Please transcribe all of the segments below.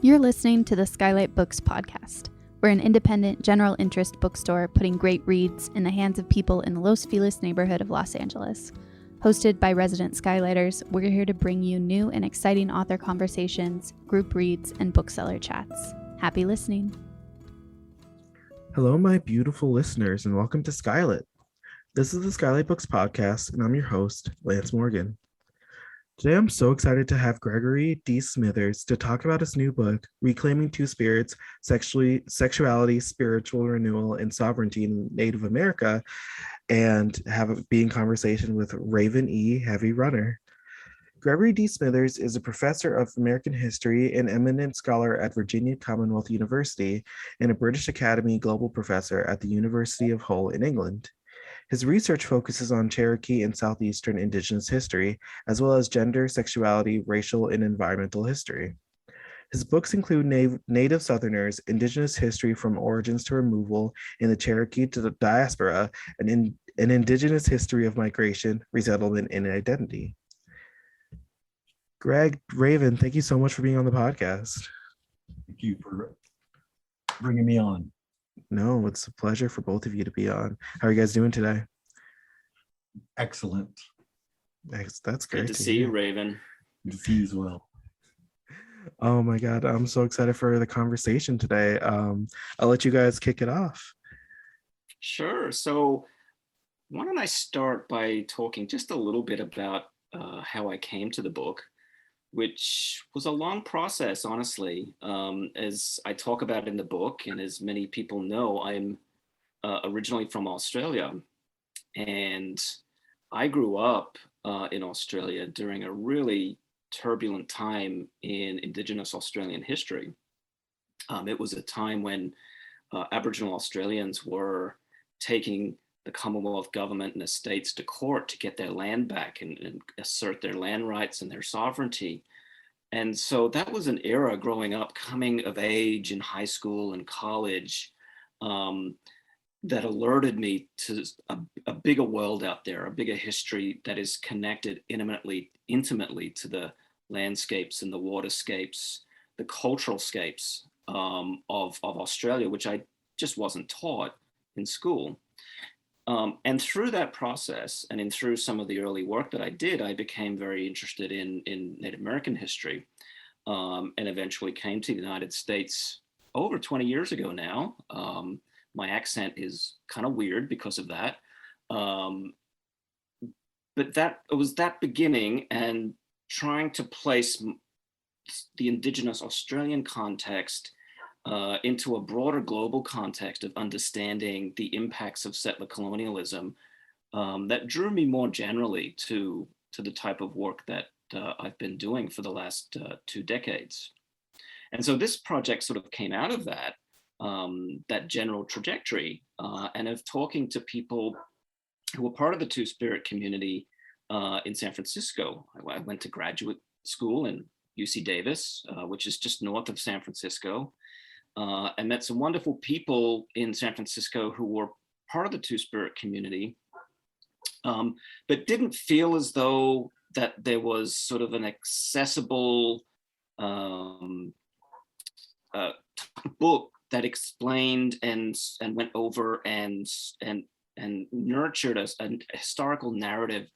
You're listening to the SKYLIT Books podcast. We're an independent, general interest bookstore putting great reads in the hands of people in the Los Feliz neighborhood of Los Angeles. Hosted by resident Skylighters, we're here to bring you new and exciting author conversations, group reads, and bookseller chats. Happy listening. Hello, my beautiful listeners, and welcome to SKYLIT. This is the SKYLIT Books podcast, and I'm your host, Lance Morgan. Today, I'm so excited to have Gregory Smithers to talk about his new book, Reclaiming Two Spirits, Sexuality, Spiritual Renewal, and Sovereignty in Native America, and have a being conversation with Raven E. Heavy Runner. Gregory D. Smithers is a professor of American history and eminent scholar at Virginia Commonwealth University and a British Academy Global Professor at the University of Hull in England. His research focuses on Cherokee and Southeastern Indigenous history, as well as gender, sexuality, racial, and environmental history. His books include Native Southerners, Indigenous History from Origins to Removal in the Cherokee to the Diaspora, and an Indigenous History of Migration, Resettlement, and Identity. Greg, Raven, thank you so much for being on the podcast. Thank you for bringing me on. No, it's a pleasure for both of you to be on. How are you guys doing today? Excellent. That's great. Good to see you, Raven. Good to see you as well. Oh my God, I'm so excited for the conversation today. I'll let you guys kick it off. Sure. So why don't I start by talking just a little bit about how I came to the book, which was a long process, honestly. As I talk about in the book, and as many people know, I'm originally from Australia. And I grew up in Australia during a really turbulent time in Indigenous Australian history. It was a time when Aboriginal Australians were taking the Commonwealth government and the states to court to get their land back and assert their land rights and their sovereignty. And so that was an era growing up, coming of age in high school and college, that alerted me to a bigger world out there, a bigger history that is connected intimately to the landscapes and the waterscapes, the cultural scapes of Australia, which I just wasn't taught in school. And through that process and through some of the early work that I did, I became very interested in Native American history, and eventually came to the United States over 20 years ago now. My accent is kind of weird because of that. But it was that beginning and trying to place the Indigenous Australian context into a broader global context of understanding the impacts of settler colonialism that drew me more generally to the type of work that I've been doing for the last 2 decades. And so this project sort of came out of that general trajectory and of talking to people who were part of the Two-Spirit community in San Francisco. I went to graduate school in UC Davis, which is just north of San Francisco. I met some wonderful people in San Francisco who were part of the Two-Spirit community, but didn't feel as though that there was sort of an accessible book that explained and went over and nurtured a historical narrative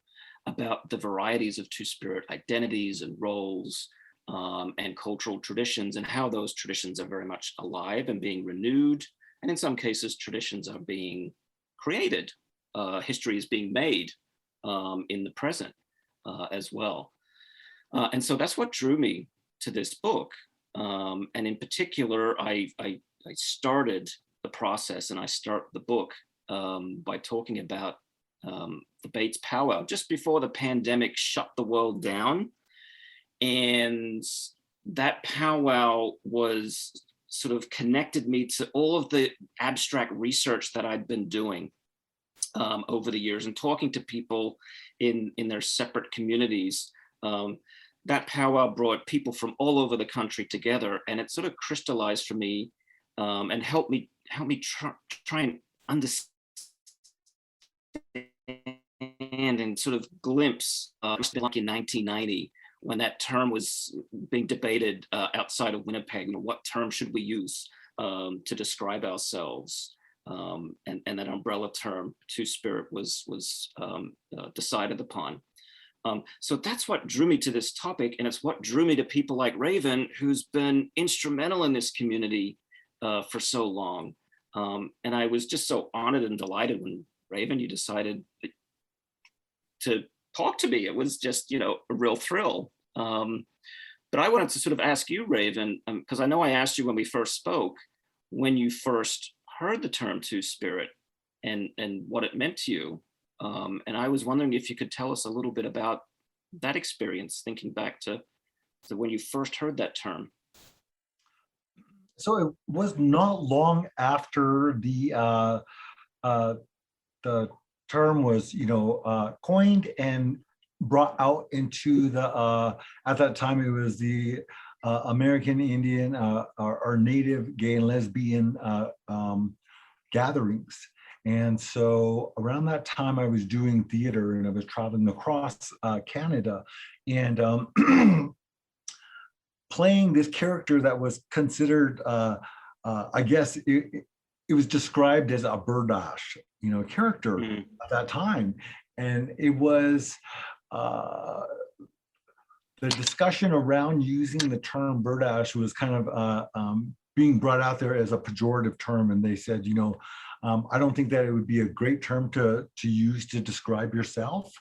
about the varieties of Two-Spirit identities and roles, and cultural traditions, and how those traditions are very much alive and being renewed. And in some cases, traditions are being created. History is being made in the present as well. And so that's what drew me to this book. And in particular, I started the process, and I start the book by talking about the Bates powwow just before the pandemic shut the world down. And that powwow was sort of connected me to all of the abstract research that I'd been doing over the years and talking to people in their separate communities. That powwow brought people from all over the country together, and it sort of crystallized for me and helped me try and understand and sort of glimpse, like in 1990, when that term was being debated outside of Winnipeg. What term should we use to describe ourselves? And that umbrella term, Two-Spirit, was decided upon. So that's what drew me to this topic, and it's what drew me to people like Raven, who's been instrumental in this community for so long. And I was just so honored and delighted when, Raven, you decided to talk to me. It was just, a real thrill. But I wanted to sort of ask you, Raven, because I know I asked you when we first spoke, when you first heard the term Two-Spirit and what it meant to you. And I was wondering if you could tell us a little bit about that experience, thinking back to when you first heard that term. So it was not long after the term was, coined and brought out into the, at that time it was the American Indian or Native gay and lesbian gatherings. And so around that time I was doing theater and I was traveling across Canada and playing this character that was considered, I guess it was described as a birdash, character at that time. And it was the discussion around using the term birdash was kind of being brought out there as a pejorative term. And they said, I don't think that it would be a great term to use to describe yourself,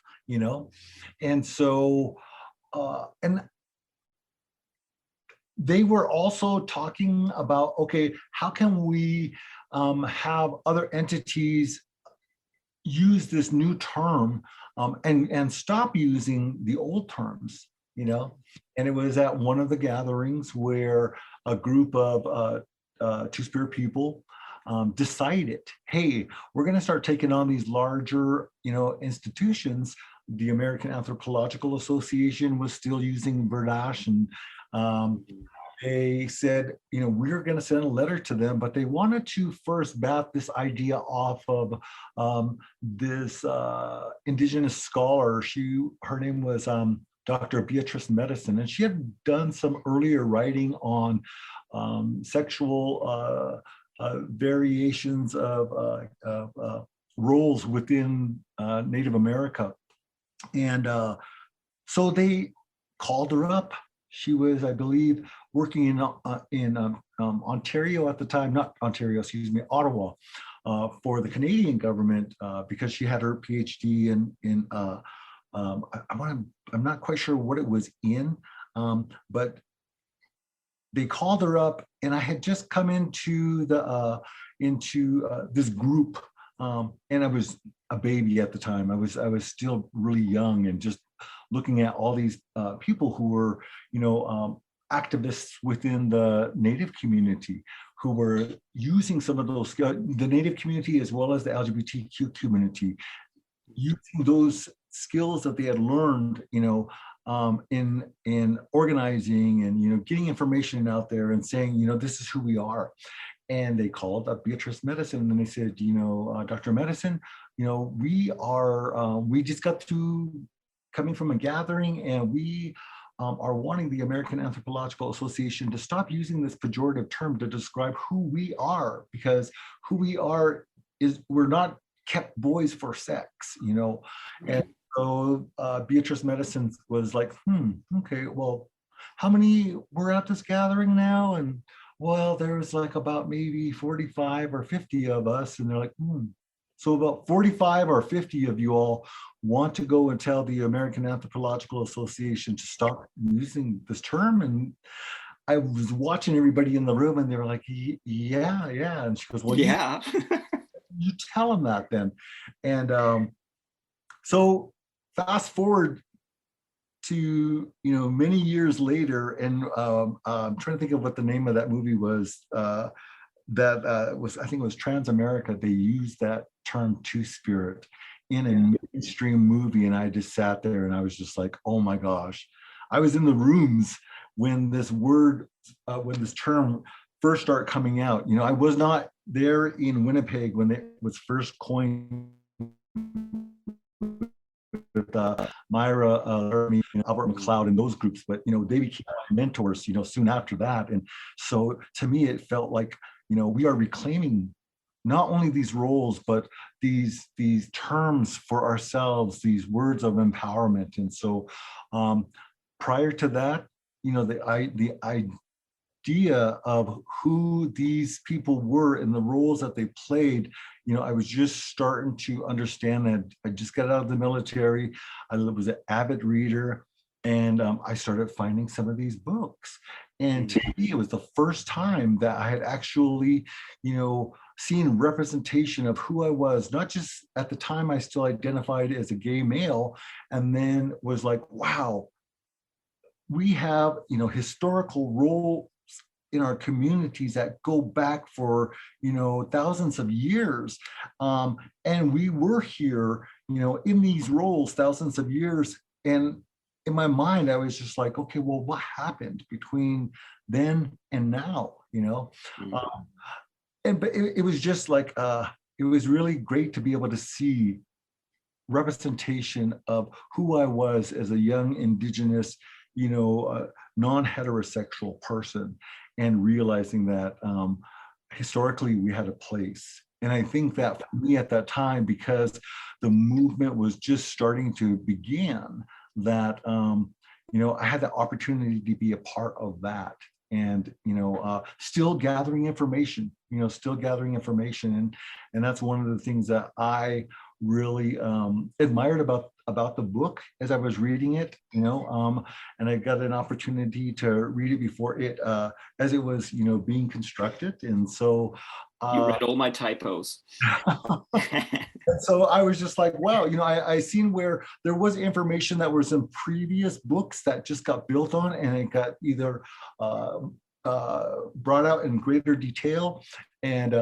And so, and they were also talking about, okay, how can we have other entities use this new term and stop using the old terms, And it was at one of the gatherings where a group of Two-Spirit people decided, hey, we're going to start taking on these larger, institutions. The American Anthropological Association was still using birdash, and they said, we're going to send a letter to them, but they wanted to first bat this idea off of this Indigenous scholar. Her name was Dr. Beatrice Medicine, and she had done some earlier writing on sexual variations of roles within Native America. And so they called her up. She was, I believe, working in Ontario at the time, not Ontario, excuse me, Ottawa, for the Canadian government because she had her PhD in I'm not quite sure what it was in, but they called her up, and I had just come into this group, and I was a baby at the time. I was still really young and just looking at all these people who were, activists within the Native community who were using some of those, the Native community as well as the LGBTQ community, using those skills that they had learned, in organizing and, getting information out there and saying, this is who we are. And they called up Beatrice Medicine and they said, Dr. Medicine, we just got through coming from a gathering and we are wanting the American Anthropological Association to stop using this pejorative term to describe who we are, because who we are is we're not kept boys for sex, And so Beatrice Medicine was like, okay, well, how many were at this gathering now? And well, there was like about maybe 45 or 50 of us. And they're like, so about 45 or 50 of you all want to go and tell the American Anthropological Association to stop using this term. And I was watching everybody in the room and they were like, yeah. And she goes, well, yeah. you tell them that then. And so fast forward to, many years later, and I'm trying to think of what the name of that movie was, I think it was Transamerica. They used that term Two-Spirit in a mainstream movie, and I just sat there and I was just like, oh my gosh. I was in the rooms when this word, when this term first started coming out. I was not there in Winnipeg when it was first coined with Myra Laramie, Albert McLeod, and those groups. But they became my mentors, soon after that. And so to me, it felt like we are reclaiming not only these roles, but these terms for ourselves, these words of empowerment. And so prior to that, the idea of who these people were and the roles that they played, I was just starting to understand that. I just got out of the military. I was an avid reader, and I started finding some of these books. And to me, it was the first time that I had actually, seen representation of who I was. Not just at the time, I still identified as a gay male, and then was like, wow, we have, historical roles in our communities that go back for, thousands of years. And we were here, in these roles thousands of years. And in my mind, I was just like, okay, well, what happened between then and now, but it was just like, it was really great to be able to see representation of who I was as a young Indigenous, non-heterosexual person, and realizing that historically we had a place. And I think that for me at that time, because the movement was just starting to begin, that I had the opportunity to be a part of that. And still gathering information, and that's one of the things that I really admired about the book as I was reading it, and I got an opportunity to read it before it as it was being constructed. And so you read all my typos. And so I was just like, wow, I seen where there was information that was in previous books that just got built on, and it got either brought out in greater detail. And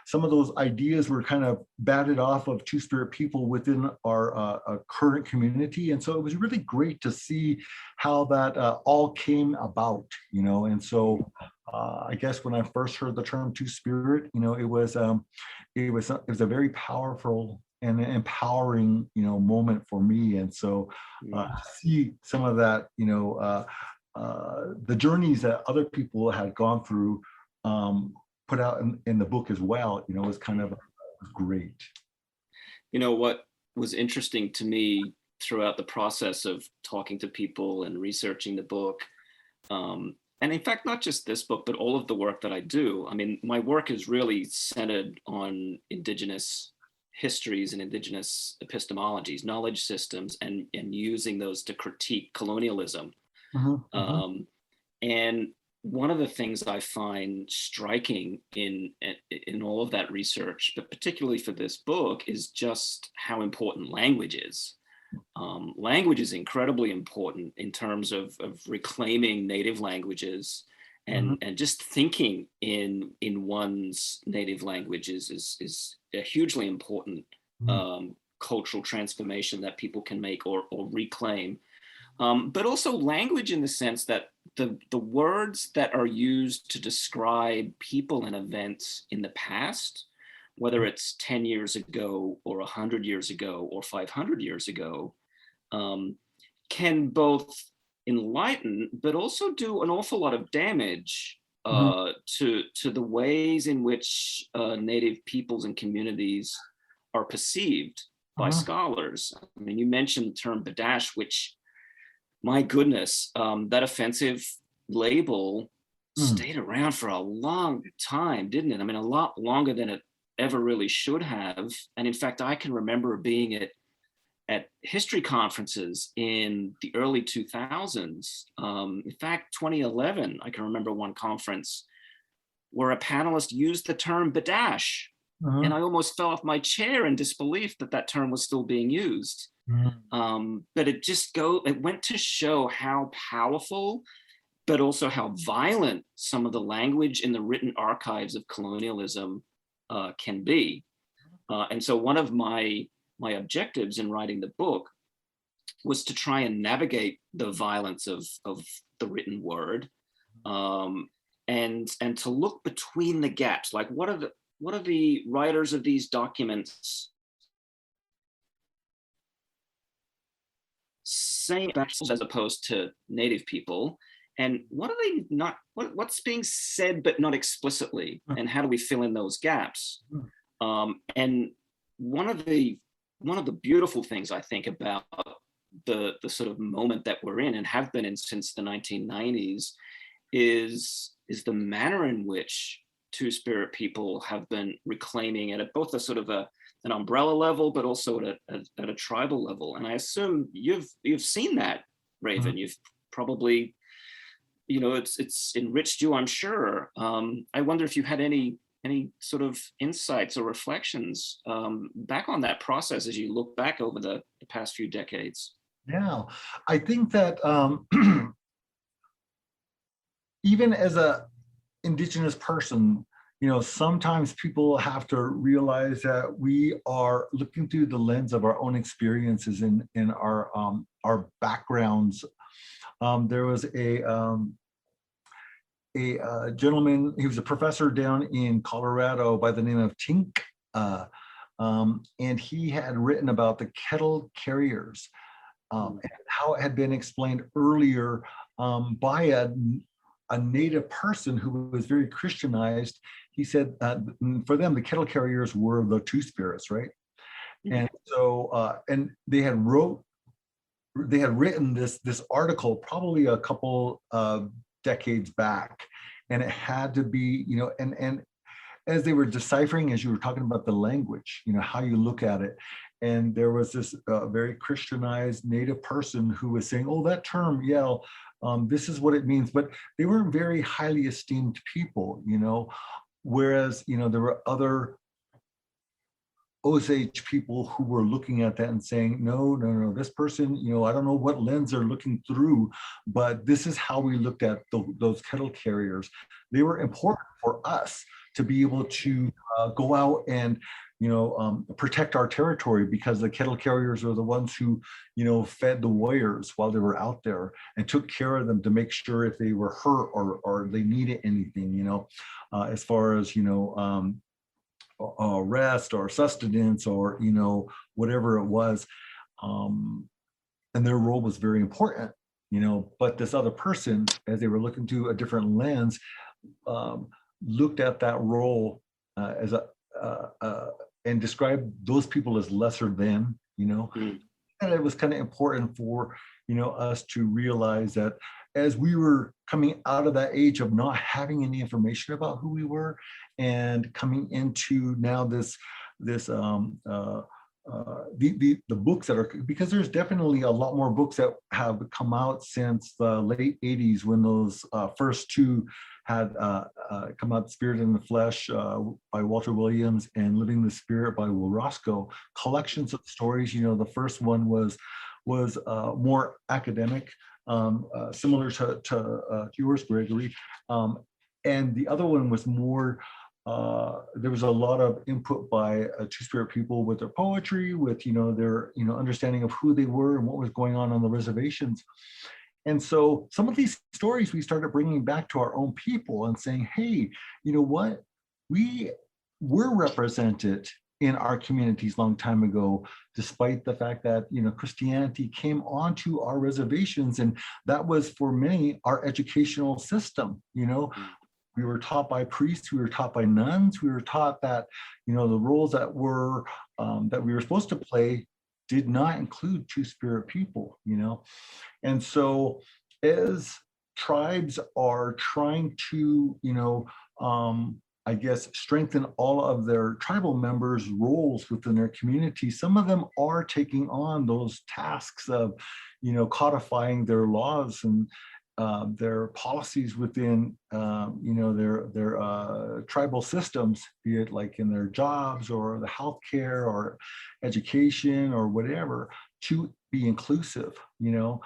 some of those ideas were kind of batted off of Two-Spirit people within our current community. And so it was really great to see how that all came about, And so I guess when I first heard the term Two-Spirit, it was a very powerful and empowering, moment for me. And so to see some of that, the journeys that other people had gone through, put out in the book as well, was kind of great. What was interesting to me throughout the process of talking to people and researching the book, and in fact, not just this book, but all of the work that I do. I mean, my work is really centered on Indigenous histories and Indigenous epistemologies, knowledge systems, and using those to critique colonialism. And one of the things I find striking in all of that research, but particularly for this book, is just how important language is. Language is incredibly important in terms of reclaiming native languages, and just thinking in one's native language is a hugely important cultural transformation that people can make or reclaim. But also language in the sense that the words that are used to describe people and events in the past, whether it's 10 years ago or 100 years ago or 500 years ago, can both enlighten, but also do an awful lot of damage to the ways in which Native peoples and communities are perceived by scholars. I mean, you mentioned the term Badash, which, my goodness, that offensive label stayed around for a long time, didn't it? I mean, a lot longer than it ever really should have. And in fact, I can remember being at history conferences in the early 2000s. In fact, 2011, I can remember one conference where a panelist used the term Badash. And I almost fell off my chair in disbelief that term was still being used. But it went to show how powerful, but also how violent some of the language in the written archives of colonialism can be. And so one of my objectives in writing the book was to try and navigate the violence of the written word, and to look between the gaps. Like, what are the writers of these documents saying about as opposed to native people? And what are they not, what's being said but not explicitly? And how do we fill in those gaps? And one of the beautiful things I think about the sort of moment that we're in and have been in since the 1990s is the manner in which Two-Spirit people have been reclaiming it at both a sort of an umbrella level, but also at a tribal level. And I assume you've seen that, Raven. You've probably, you know, it's enriched you, I'm sure. I wonder if you had any sort of insights or reflections back on that process as you look back over the past few decades. Yeah, I think that even as a Indigenous person, you know, sometimes people have to realize that we are looking through the lens of our own experiences in our backgrounds. There was a gentleman, he was a professor down in Colorado by the name of Tink, and he had written about the kettle carriers and how it had been explained earlier by a native person who was very Christianized. He said for them, the kettle carriers were the two spirits, right? And so, and they had written this article probably a couple decades back, and it had to be, you know, and as they were deciphering, as you were talking about the language, you know, how you look at it, and there was this very Christianized native person who was saying, oh, that term, yeah, this is what it means, but they weren't very highly esteemed people, you know, whereas, you know, there were other Osage people who were looking at that and saying, no, this person, you know, I don't know what lens they're looking through, but this is how we looked at those kettle carriers. They were important for us to be able to go out and, you know, protect our territory, because the kettle carriers were the ones who, you know, fed the warriors while they were out there and took care of them to make sure if they were hurt or they needed anything, you know, as far as, you know, rest or sustenance or, you know, whatever it was. And their role was very important, you know, but this other person, as they were looking through a different lens, looked at that role as and described those people as lesser than, you know. And it was kind of important for, you know, us to realize that as we were coming out of that age of not having any information about who we were, and coming into now the books that are, because there's definitely a lot more books that have come out since the late 80s, when those first two had come out, Spirit in the Flesh by Walter Williams and Living the Spirit by Will Roscoe, collections of stories. You know, the first one was more academic, similar to yours, Gregory, and the other one was more, there was a lot of input by Two-Spirit people with their poetry, with, you know, their, you know, understanding of who they were and what was going on the reservations. And so some of these stories we started bringing back to our own people and saying, hey, you know what, we were represented in our communities long time ago, despite the fact that, you know, Christianity came onto our reservations, and that was for many our educational system. You know, we were taught by priests, we were taught by nuns, we were taught that, you know, the roles that were that we were supposed to play did not include Two-Spirit people, you know. And so as tribes are trying to, you know, I guess, strengthen all of their tribal members' roles within their community, some of them are taking on those tasks of, you know, codifying their laws and their policies within, you know, their tribal systems, be it like in their jobs or the healthcare or education or whatever, to be inclusive, you know.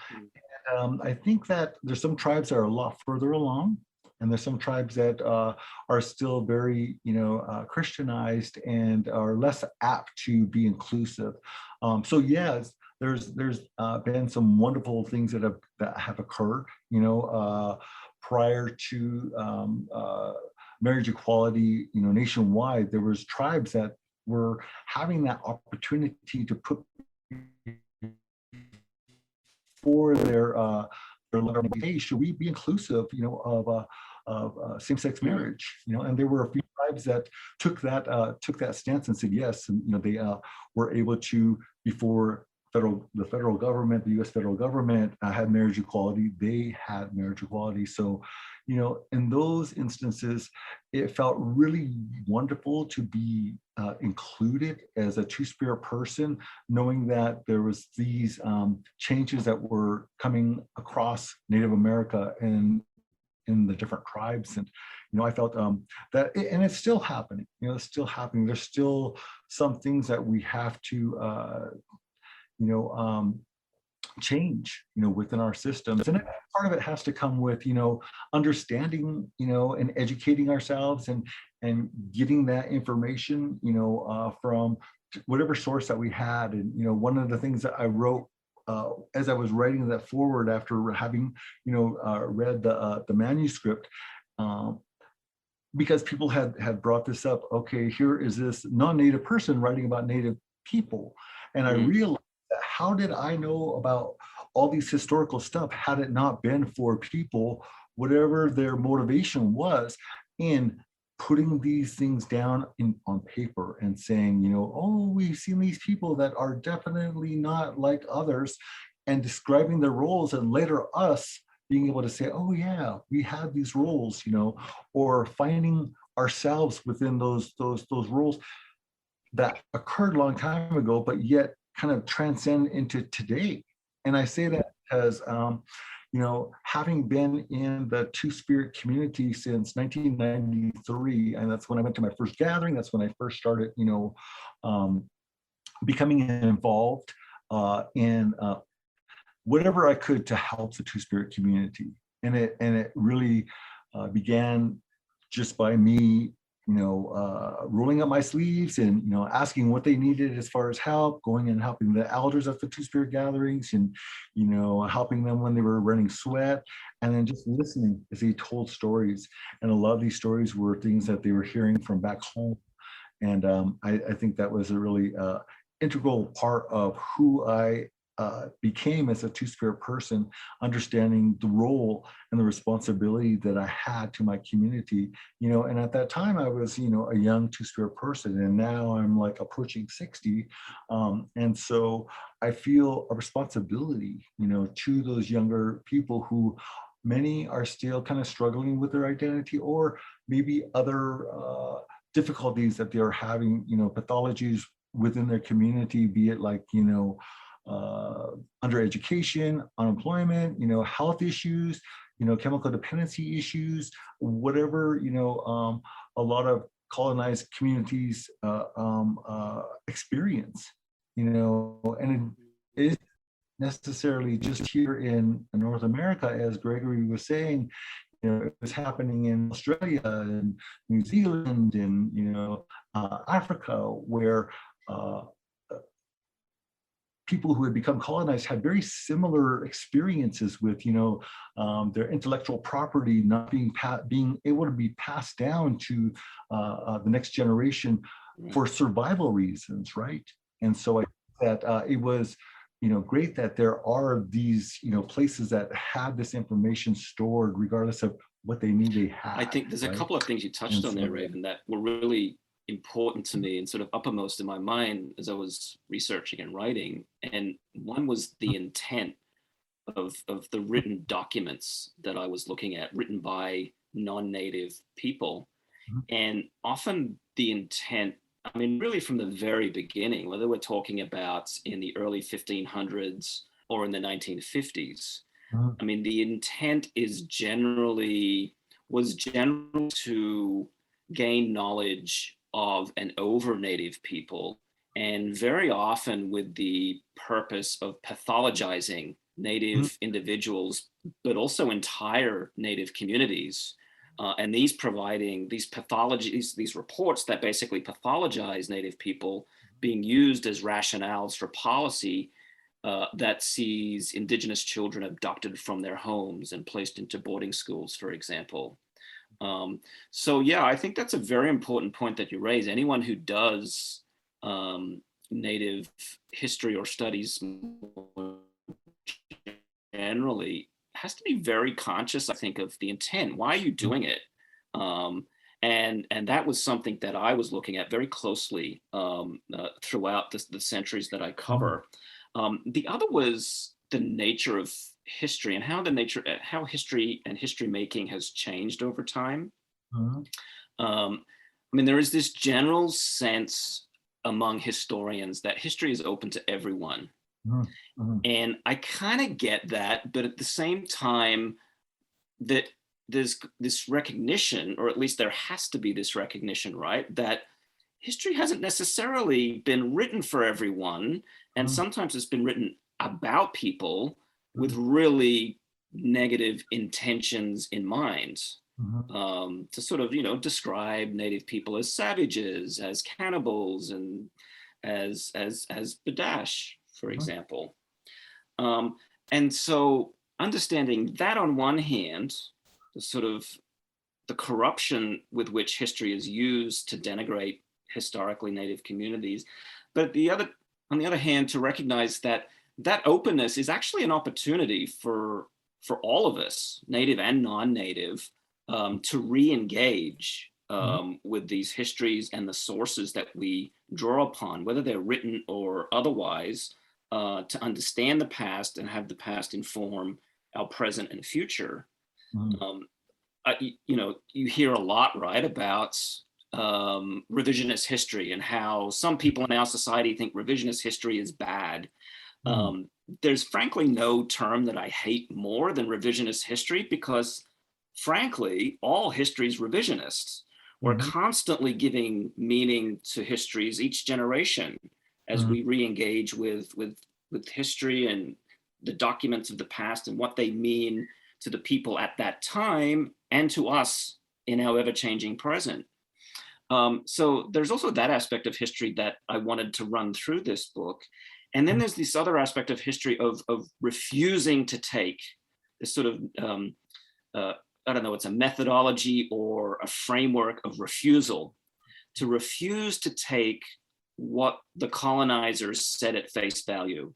And I think that there's some tribes that are a lot further along, and there's some tribes that are still very, you know, Christianized and are less apt to be inclusive. So yes, there's been some wonderful things that have occurred, you know, prior to marriage equality, you know, nationwide. There was tribes that were having that opportunity to put before their hey, should we be inclusive, of same-sex marriage, and there were a few tribes that took that stance and said yes, and they were able to, before the federal government, the U.S. federal government had marriage equality, they had marriage equality. So, in those instances, it felt really wonderful to be included as a two-spirit person, knowing that there was these changes that were coming across Native America and in the different tribes. And I felt that, and it's still happening. It's still happening. There's still some things that we have to change, within our systems. And part of it has to come with, understanding, and educating ourselves and getting that information, from whatever source that we had. And, one of the things that I wrote as I was writing that forward after having, read the manuscript, because people had brought this up. Okay, here is this non-Native person writing about Native people. And I realized, how did I know about all these historical stuff had it not been for people, whatever their motivation was, in putting these things down on paper and saying, oh, we've seen these people that are definitely not like others, and describing their roles, and later us being able to say, oh yeah, we had these roles, or finding ourselves within those roles that occurred a long time ago, but yet kind of transcend into today. And I say that because, having been in the Two-Spirit community since 1993, and that's when I went to my first gathering, that's when I first started, becoming involved in whatever I could to help the Two-Spirit community. And it really began just by me, rolling up my sleeves and, asking what they needed as far as help, going and helping the elders at the Two-Spirit gatherings, and, helping them when they were running sweat, and then just listening as they told stories. And a lot of these stories were things that they were hearing from back home. And I think that was a really integral part of who I became as a Two-Spirit person, understanding the role and the responsibility that I had to my community, and at that time I was, a young Two-Spirit person, and now I'm like approaching 60. And so I feel a responsibility, to those younger people who many are still kind of struggling with their identity, or maybe other difficulties that they are having, pathologies within their community, be it like, under education, unemployment, health issues, chemical dependency issues, whatever, a lot of colonized communities experience, and it isn't necessarily just here in North America, as Gregory was saying. It was happening in Australia and New Zealand and, Africa, where people who had become colonized had very similar experiences with, their intellectual property not being able to be passed down to the next generation for survival reasons, right? And so I think that it was, great that there are these, places that had this information stored, regardless of what they knew they had. I think there's a couple of things you touched on there, Raven, that were really important to me and sort of uppermost in my mind as I was researching and writing. And one was the intent of the written documents that I was looking at, written by non-native people. And often the intent, really from the very beginning, whether we're talking about in the early 1500s or in the 1950s, the intent was generally to gain knowledge of and over Native people, and very often with the purpose of pathologizing Native individuals, but also entire Native communities. And these pathologies, these reports that basically pathologize Native people, being used as rationales for policy that sees Indigenous children abducted from their homes and placed into boarding schools, for example. So yeah, I think that's a very important point that you raise. Anyone who does Native history or studies generally has to be very conscious, I think, of the intent. Why are you doing it? And that was something that I was looking at very closely throughout the centuries that I cover. The other was the nature of history and how history and history making has changed over time. I mean, there is this general sense among historians that history is open to everyone. And I kind of get that, but at the same time, that there's this recognition, or at least there has to be this recognition, right, that history hasn't necessarily been written for everyone, and sometimes it's been written about people with really negative intentions in mind, to sort of, describe Native people as savages, as cannibals, and as Badash, for example. And so understanding that on one hand, the corruption with which history is used to denigrate historically Native communities, but on the other hand, to recognize that openness is actually an opportunity for all of us, Native and non-Native, to re-engage with these histories and the sources that we draw upon, whether they're written or otherwise, to understand the past and have the past inform our present and future. You hear a lot, right, about revisionist history and how some people in our society think revisionist history is bad. There's frankly no term that I hate more than revisionist history, because frankly, all history is revisionist. We're constantly giving meaning to histories each generation as we re-engage with history and the documents of the past and what they mean to the people at that time and to us in our ever-changing present. So there's also that aspect of history that I wanted to run through this book. And then there's this other aspect of history of refusing to take this sort of, I don't know, it's a methodology or a framework of refusal, to refuse to take what the colonizers said at face value.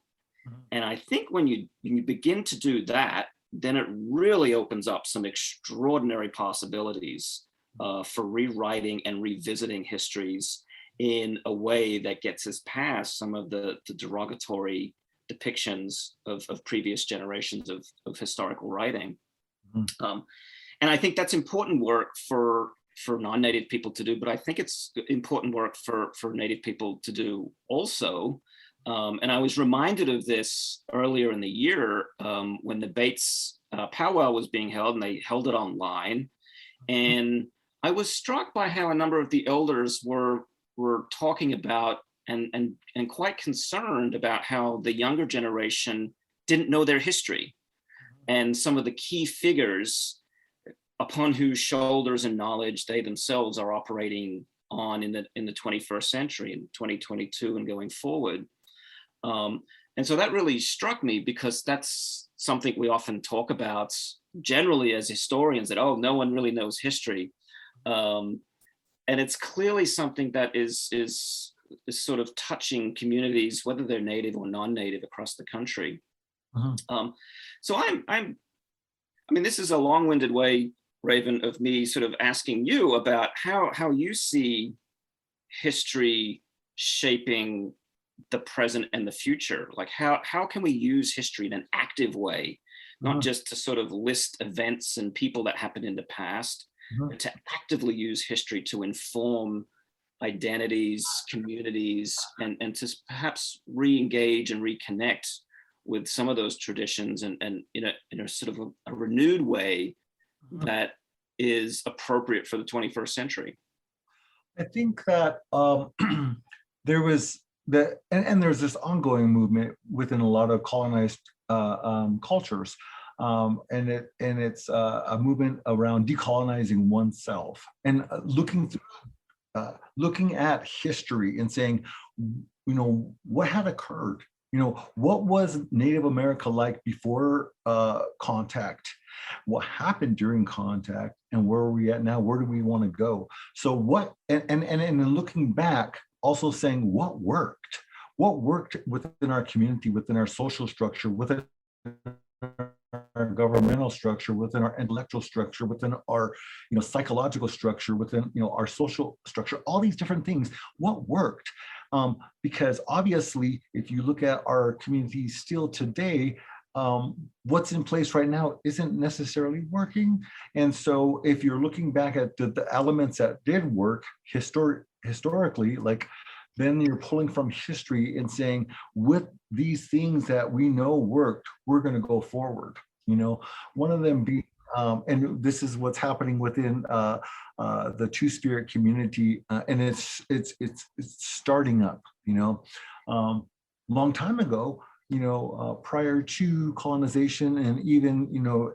And I think when you begin to do that, then it really opens up some extraordinary possibilities for rewriting and revisiting histories in a way that gets us past some of the derogatory depictions of previous generations of historical writing. And I think that's important work for non-Native people to do, but I think it's important work for Native people to do also. And I was reminded of this earlier in the year when the Bates powwow was being held, and they held it online. And I was struck by how a number of the elders were talking about and quite concerned about how the younger generation didn't know their history, and some of the key figures upon whose shoulders and knowledge they themselves are operating on in the 21st century, in 2022 and going forward. And so that really struck me, because that's something we often talk about generally as historians, that, oh, no one really knows history. And it's clearly something that is sort of touching communities, whether they're Native or non-Native, across the country. So I mean, this is a long-winded way, Raven, of me sort of asking you about how you see history shaping the present and the future. Like, how can we use history in an active way, not just to sort of list events and people that happened in the past, but to actively use history to inform identities, communities, and to perhaps re-engage and reconnect with some of those traditions, and in a sort of a renewed way that is appropriate for the 21st century. I think that there was and there's this ongoing movement within a lot of colonized cultures, and it's a movement around decolonizing oneself and looking at history and saying, what had occurred. What was Native America like before contact? What happened during contact, and where are we at now? Where do we want to go? So what, and looking back, also saying what worked within our community, within our social structure, within our governmental structure, within our intellectual structure, within our psychological structure, within our social structure, all these different things, what worked. Because obviously, if you look at our communities still today, what's in place right now isn't necessarily working. And so if you're looking back at the elements that did work historically, like, then you're pulling from history and saying, with these things that we know worked, we're going to go forward. One of them being, and this is what's happening within the Two-Spirit community, and it's starting up. Long time ago, prior to colonization, and even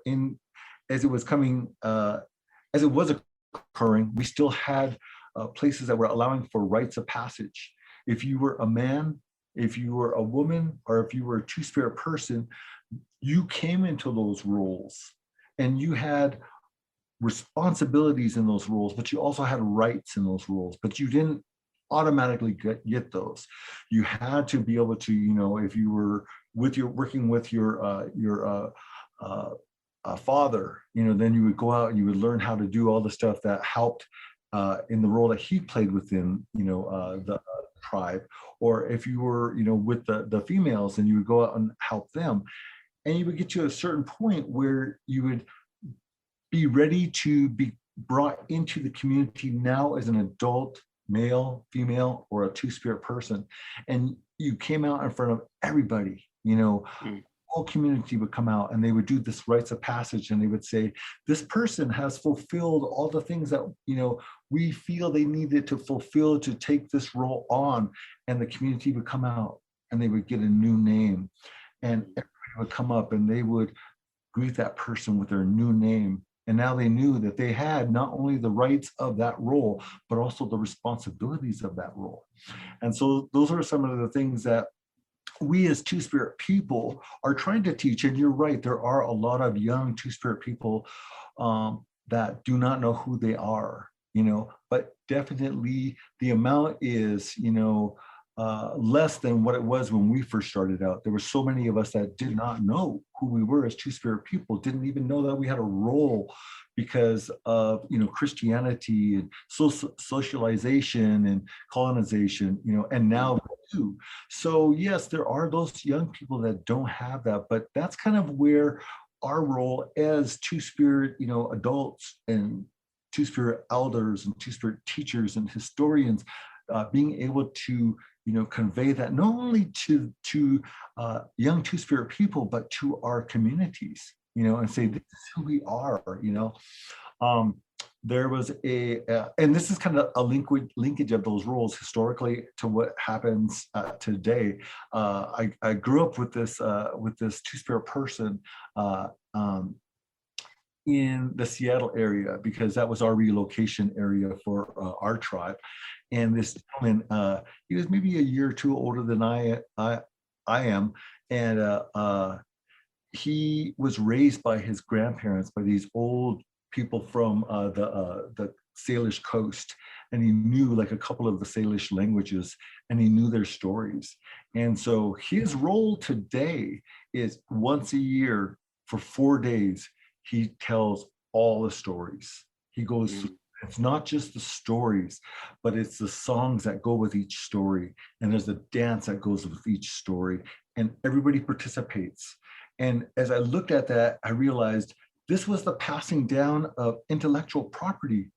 as it was occurring, we still had places that were allowing for rites of passage. If you were a man, if you were a woman, or if you were a Two-Spirit person, you came into those roles and you had responsibilities in those roles, but you also had rights in those roles, but you didn't automatically get those. You had to be able to, if you were working with your father, then you would go out and you would learn how to do all the stuff that helped in the role that he played within, the tribe. Or if you were, with the females, and you would go out and help them, and you would get to a certain point where you would be ready to be brought into the community now as an adult male, female, or a Two-Spirit person, and you came out in front of everybody. Whole community would come out and they would do this rites of passage, and they would say, this person has fulfilled all the things that we feel they needed to fulfill to take this role on. And the community would come out and they would get a new name, and everybody would come up and they would greet that person with their new name. And now they knew that they had not only the rights of that role, but also the responsibilities of that role. And so those are some of the things that we as Two-Spirit people are trying to teach. And you're right, there are a lot of young Two-Spirit people that do not know who they are, but definitely the amount is, less than what it was when we first started out. There were so many of us that did not know who we were as Two-Spirit people, didn't even know that we had a role because of, Christianity and socialization and colonization, and now we do. So yes, there are those young people that don't have that, but that's kind of where our role as Two-Spirit, adults and Two-Spirit elders and Two-Spirit teachers and historians, being able to convey that not only to young Two-Spirit people, but to our communities, and say, this is who we are. There was and this is kind of a linkage of those roles historically to what happens today. I grew up with this Two-Spirit person in the Seattle area, because that was our relocation area for our tribe. And this gentleman, he was maybe a year or two older than I am, and he was raised by his grandparents, by these old people from the Salish coast, and he knew like a couple of the Salish languages, and he knew their stories. And so his role today is once a year for 4 days, he tells all the stories. He goes through. It's not just the stories, but it's the songs that go with each story. And there's a dance that goes with each story, and everybody participates. And as I looked at that, I realized this was the passing down of intellectual property,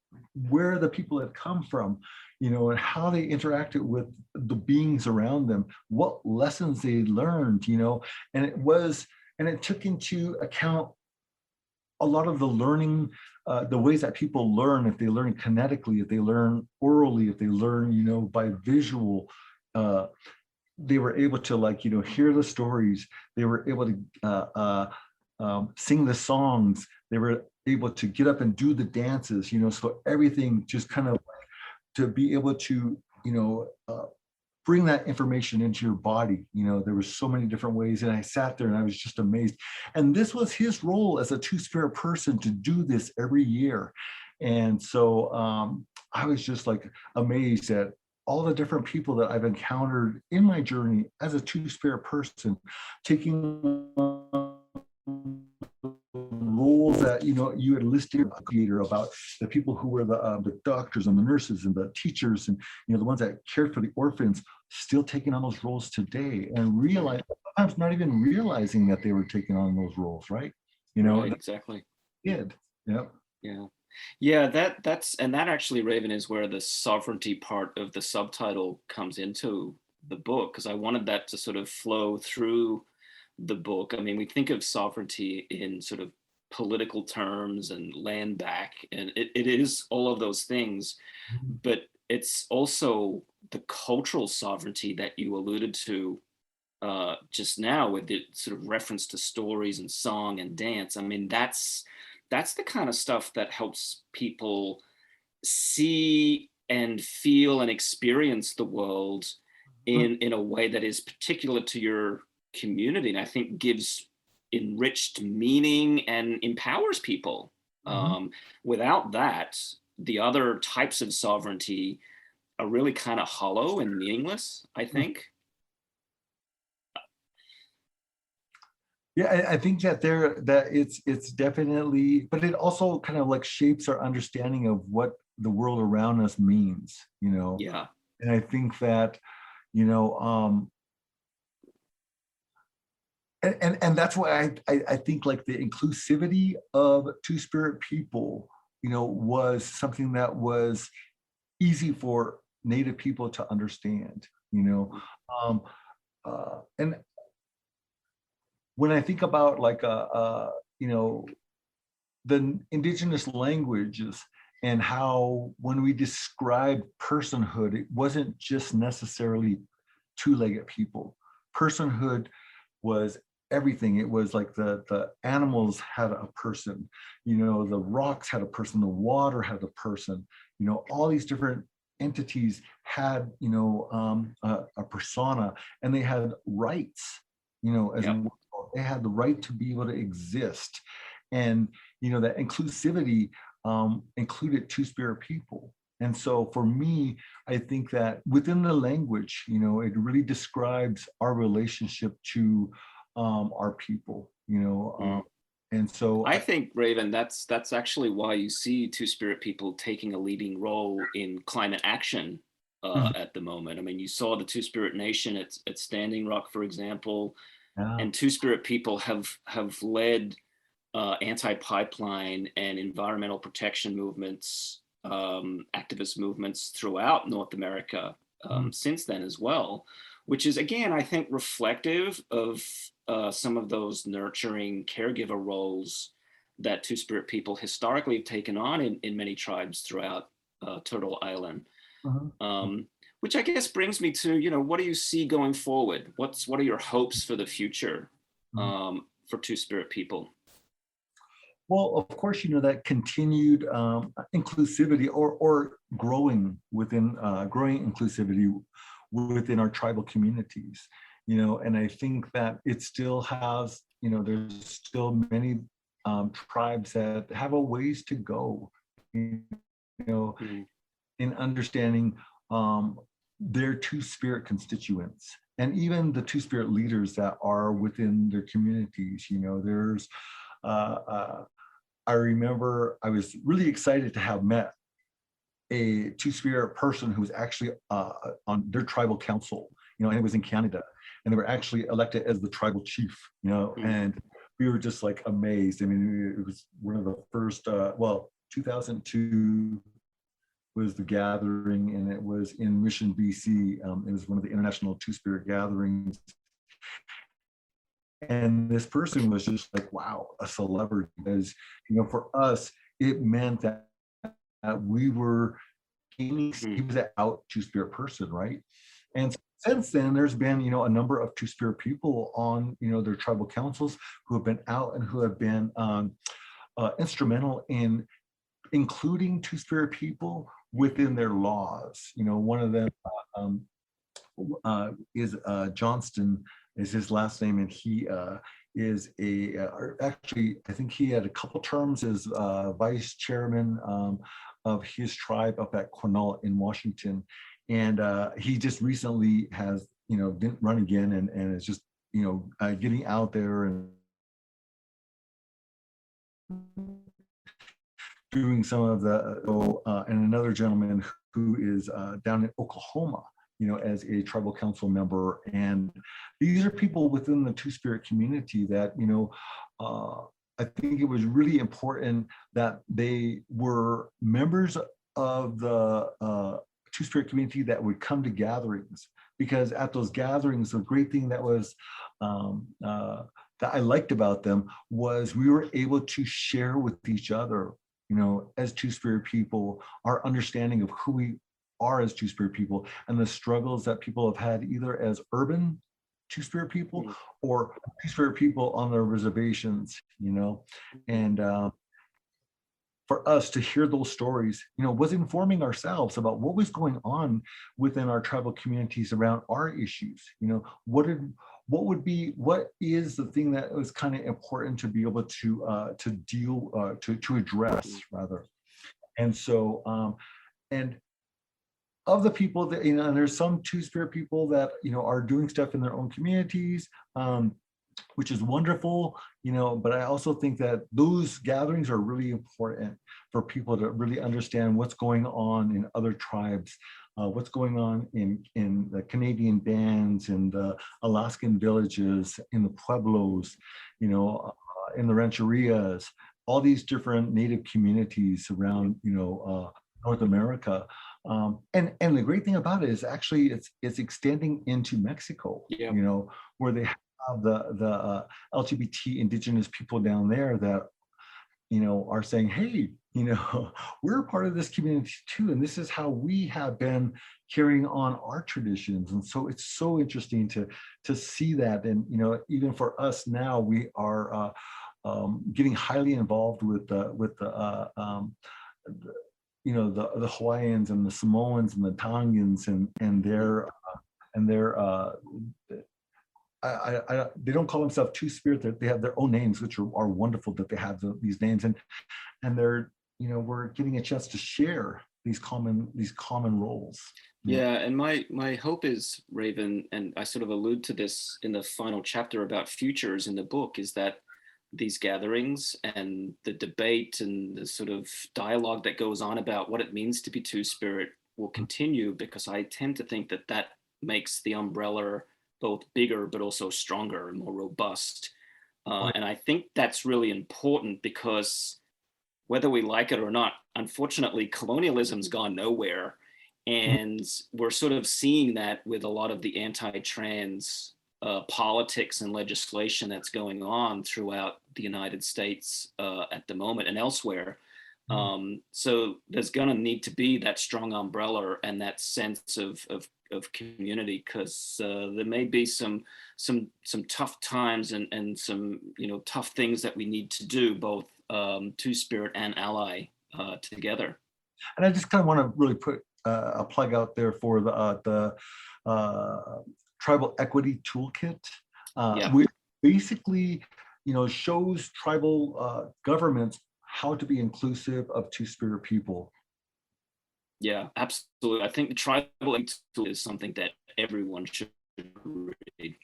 where the people had come from, and how they interacted with the beings around them, what lessons they learned, and it took into account a lot of the learning, the ways that people learn, if they learn kinetically, if they learn orally, if they learn, by visual, they were able to hear the stories. They were able to sing the songs. They were able to get up and do the dances, so everything just kind of to be able to, bring that information into your body. There were so many different ways, and I sat there and I was just amazed. And this was his role as a Two-Spirit person, to do this every year. And so I was just amazed at all the different people that I've encountered in my journey as a Two-Spirit person, taking that, you had listed about the people who were the doctors and the nurses and the teachers and, the ones that cared for the orphans, still taking on those roles today, and sometimes not even realizing that they were taking on those roles, right? Right, exactly. Did. Yep. Yeah, that actually, Raven, is where the sovereignty part of the subtitle comes into the book, because I wanted that to sort of flow through the book. I mean, we think of sovereignty in sort of political terms and land back, and it is all of those things, but it's also the cultural sovereignty that you alluded to just now, with the sort of reference to stories and song and dance. I mean, that's the kind of stuff that helps people see and feel and experience the world in a way that is particular to your community, and I think gives enriched meaning and empowers people. Without that, the other types of sovereignty are really kind of hollow and meaningless, I think. Yeah, I think that it's definitely, but it also kind of like shapes our understanding of what the world around us means, Yeah. And I think that, and that's why I think like the inclusivity of Two-Spirit people, was something that was easy for Native people to understand, and when I think about like the indigenous languages, and how when we describe personhood, it wasn't just necessarily two-legged people. Personhood was everything. It was like the animals had a person, the rocks had a person, the water had a person, all these different entities had, a persona, and they had rights, as well. They had the right to be able to exist. And, that inclusivity included Two-Spirit people. And so for me, I think that within the language, it really describes our relationship to our people, and so I think, Raven, that's actually why you see Two-Spirit people taking a leading role in climate action at the moment. I mean, you saw the Two-Spirit Nation at Standing Rock, for example, and Two-Spirit people have led anti-pipeline and environmental protection movements, activist movements throughout North America since then as well, which is, again, I think reflective of some of those nurturing caregiver roles that Two-Spirit people historically have taken on in many tribes throughout Turtle Island. Which I guess brings me to, what do you see going forward? What are your hopes for the future for Two-Spirit people? Well, of course, that continued inclusivity or growing inclusivity within our tribal communities, and I think that it still has, there's still many tribes that have a ways to go, in understanding their Two-Spirit constituents, and even the Two-Spirit leaders that are within their communities. There's I remember I was really excited to have met a Two-Spirit person who was actually on their tribal council, and it was in Canada, and they were actually elected as the tribal chief, and we were just like amazed. I mean, it was one of the first, 2002 was the gathering, and it was in Mission, BC. It was one of the international Two-Spirit gatherings. And this person was just like, wow, a celebrity, because, for us, it meant that we were gaining, he was an out Two-Spirit person, right? And since then, there's been, a number of Two-Spirit people on, their tribal councils who have been out and who have been instrumental in including Two-Spirit people within their laws. One of them is Johnston, is his last name, and he is actually, I think he had a couple terms as vice chairman of his tribe up at Quinault in Washington, and he just recently has, didn't run again, and is just, getting out there and doing some of the, and another gentleman who is down in Oklahoma, as a tribal council member. And these are people within the Two-Spirit community that, I think it was really important that they were members of the Two-Spirit community that would come to gatherings, because at those gatherings, the great thing that was that I liked about them was we were able to share with each other, as Two-Spirit people, our understanding of who we are as Two-Spirit people and the struggles that people have had either as urban Two-Spirit people or Two-Spirit people on their reservations, and for us to hear those stories, was informing ourselves about what was going on within our tribal communities around our issues. What is the thing that was kind of important to be able to address rather. And so, and of the people that, and there's some Two-Spirit people that, are doing stuff in their own communities, which is wonderful, but I also think that those gatherings are really important for people to really understand what's going on in other tribes, what's going on in the Canadian bands, in the Alaskan villages, in the Pueblos, in the rancherias, all these different native communities around, North America. And the great thing about it is actually it's extending into Mexico, where they have the LGBT Indigenous people down there that, are saying, hey, we're a part of this community too, and this is how we have been carrying on our traditions. And so it's so interesting to see that. And even for us now, we are getting highly involved with the Hawaiians and the Samoans and the Tongans and their they don't call themselves Two-Spirit. They have their own names, which are wonderful that they have these names, and they're we're getting a chance to share these common roles. Yeah, and my hope is, Raven, and I sort of allude to this in the final chapter about futures in the book, is that these gatherings and the debate and the sort of dialogue that goes on about what it means to be Two-Spirit will continue, because I tend to think that makes the umbrella both bigger but also stronger and more robust. And I think that's really important, because whether we like it or not, unfortunately, colonialism's gone nowhere. And we're sort of seeing that with a lot of the anti-trans politics and legislation that's going on throughout the United States at the moment and elsewhere. So there's going to need to be that strong umbrella and that sense of community, because there may be some tough times and some tough things that we need to do, both Two-Spirit and ally together. And I just kind of want to really put a plug out there for the Tribal Equity Toolkit, which basically shows tribal governments how to be inclusive of Two-Spirit people. Yeah, absolutely. I think the tribal tool is something that everyone should read.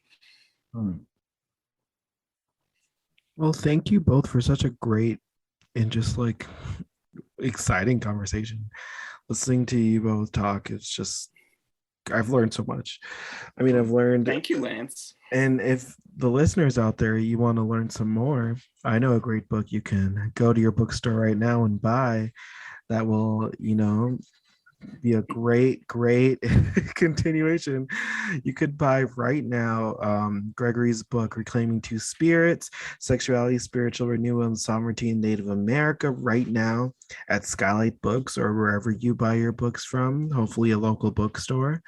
Well, thank you both for such a great and just exciting conversation. Listening to you both talk, it's just, I've learned so much. I mean, I've learned. Thank you, Lance. And if the listeners out there, you want to learn some more, I know a great book you can go to your bookstore right now and buy that will, be a great continuation. You could buy right now Gregory's book, Reclaiming Two Spirits, Sexuality, Spiritual Renewal, and Sovereignty in Native America, right now at SKYLIT Books or wherever you buy your books from, hopefully a local bookstore.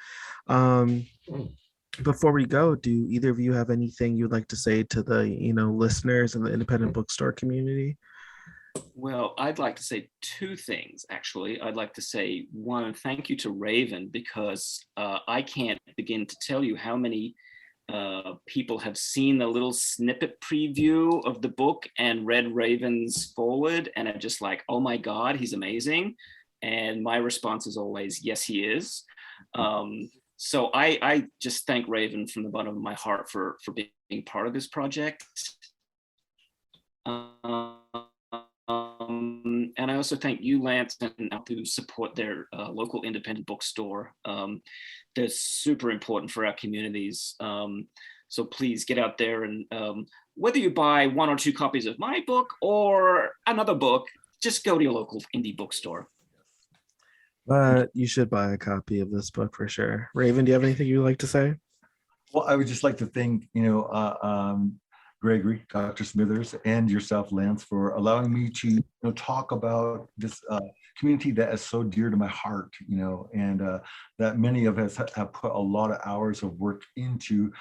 Before we go, do either of you have anything you'd like to say to the listeners in the independent bookstore community? Well, I'd like to say two things, actually. I'd like to say, one, thank you to Raven, because I can't begin to tell you how many people have seen the little snippet preview of the book and read Raven's foreword and are just like, oh my God, he's amazing. And my response is always, yes, he is. So I just thank Raven from the bottom of my heart for being part of this project. And I also thank you, Lance, and who support their local independent bookstore. They're super important for our communities. So please get out there and whether you buy 1 or 2 copies of my book or another book, just go to your local indie bookstore. But you should buy a copy of this book for sure. Raven, do you have anything you'd like to say? Well, I would just like to thank, Gregory, Dr. Smithers, and yourself, Lance, for allowing me to talk about this community that is so dear to my heart, and that many of us have put a lot of hours of work into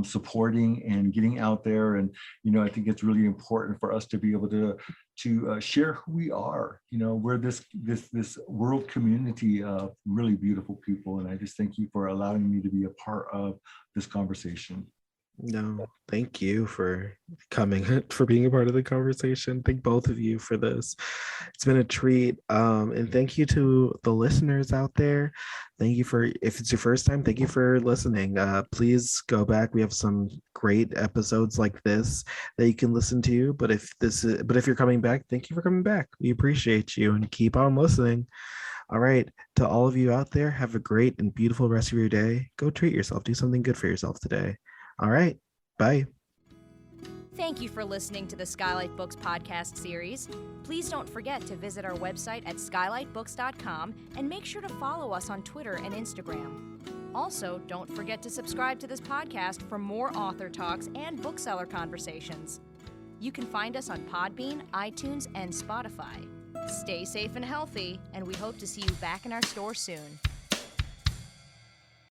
supporting and getting out there. And, I think it's really important for us to be able to share who we are. We're this world community of really beautiful people. And I just thank you for allowing me to be a part of this conversation. No, thank you for coming, for being a part of the conversation. Thank both of you for this. It's been a treat. And thank you to the listeners out there. Thank you for, if it's your first time, thank you for listening. Please go back. We have some great episodes like this that you can listen to. But if you're coming back, thank you for coming back. We appreciate you and keep on listening. All right. To all of you out there, have a great and beautiful rest of your day. Go treat yourself. Do something good for yourself today. All right. Bye. Thank you for listening to the SKYLIT Books podcast series. Please don't forget to visit our website at skylitbooks.com and make sure to follow us on Twitter and Instagram. Also, don't forget to subscribe to this podcast for more author talks and bookseller conversations. You can find us on Podbean, iTunes, and Spotify. Stay safe and healthy, and we hope to see you back in our store soon.